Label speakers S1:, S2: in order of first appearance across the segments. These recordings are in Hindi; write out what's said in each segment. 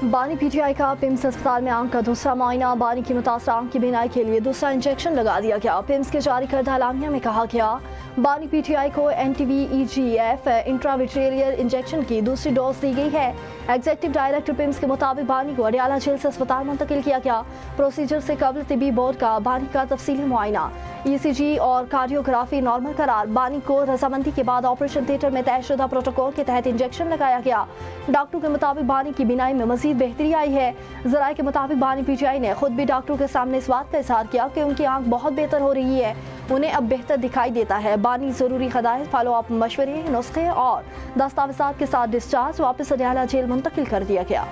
S1: बानी पीटीआई का पिम्स अस्पताल में आंख का दूसरा मुआयना। बानी की मुतासरा आंख की बीनाई के लिए दूसरा इंजेक्शन लगा दिया गया। पिम्स के जारी करदा एलामिया में कहा गया, बानी पीटीआई को एंटी-VEGF इंट्राविट्रेरियल इंजेक्शन की दूसरी डोज दी गई है। एग्जीक्यूटिव डायरेक्टर पिम्स के मुताबिक बानी को अडियाला जेल से अस्पताल मुंतकिल किया गया। प्रोसीजर से कबल तिबी बोर्ड का बानी का तफसीली मुआयना, ECG और कार्डियोग्राफी नॉर्मल करार। बानी को रजामंदी के बाद ऑपरेशन थिएटर में तयशुदा प्रोटोकॉल के तहत इंजेक्शन लगाया गया। डॉक्टरों के मुताबिक बानी की बीनाई में मजीद बेहतरी आई है। जराये के मुताबिक बानी पीटीआई ने खुद भी डॉक्टरों के सामने इस बात का इजहार किया कि उनकी आंख बहुत बेहतर हो रही है, उन्हें अब बेहतर दिखाई देता है। बानी जरूरी हदायत, फॉलो अप मशवरे, नुस्खे और दस्तावेजात के साथ डिस्चार्ज वापस अडियाला जेल मुंतकिल कर दिया गया।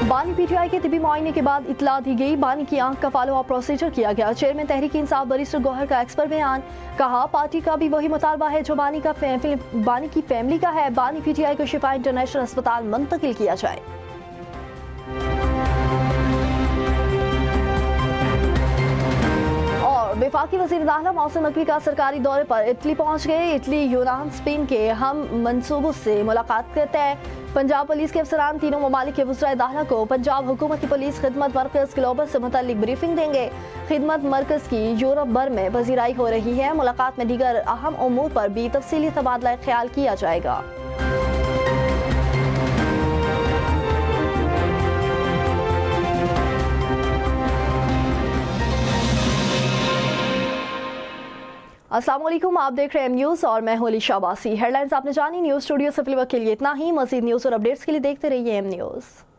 S1: बानी पीटीआई के तिबी मुआयने के बाद इतला दी गई। बानी की आंख का फॉलो अप प्रोसीजर किया गया। चेयरमैन तहरीक इंसाफ बैरिस्टर गौहर का एक्सपर्ट बयान, कहा पार्टी का भी वही मुतालबा है जो बानी की फैमिली का है। बानी पीटीआई को शिफा इंटरनेशनल अस्पताल मुंतकिल किया जाए। वफाकी वज़ीर दाखिला मौसम नकवी का सरकारी दौरे पर इटली पहुंच गए। इटली, यूनान, स्पेन के हम मंसूबों से मुलाकात करते हैं। पंजाब पुलिस के अफसरान तीनों ममालिक के वज़ीर दाखिला को पंजाब हुकूमती पुलिस खिदमत मरकज़ ग्लोबल से मुतल्लिक ब्रीफिंग देंगे। खिदमत मरकज़ की यूरोप भर में पजीराई हो रही है। मुलाकात में दीगर अहम उमूर पर भी तफसीली तबादला ख्याल किया जाएगा। अस्सलाम वालेकुम, आप देख रहे हैं न्यूज़ और मैं होली शाबासी। हेडलाइंस आपने जानी। न्यूज़ स्टूडियो से फिलहाल के लिए इतना ही। मज़ीद न्यूज़ और अपडेट्स के लिए देखते रहिए एम न्यूज़।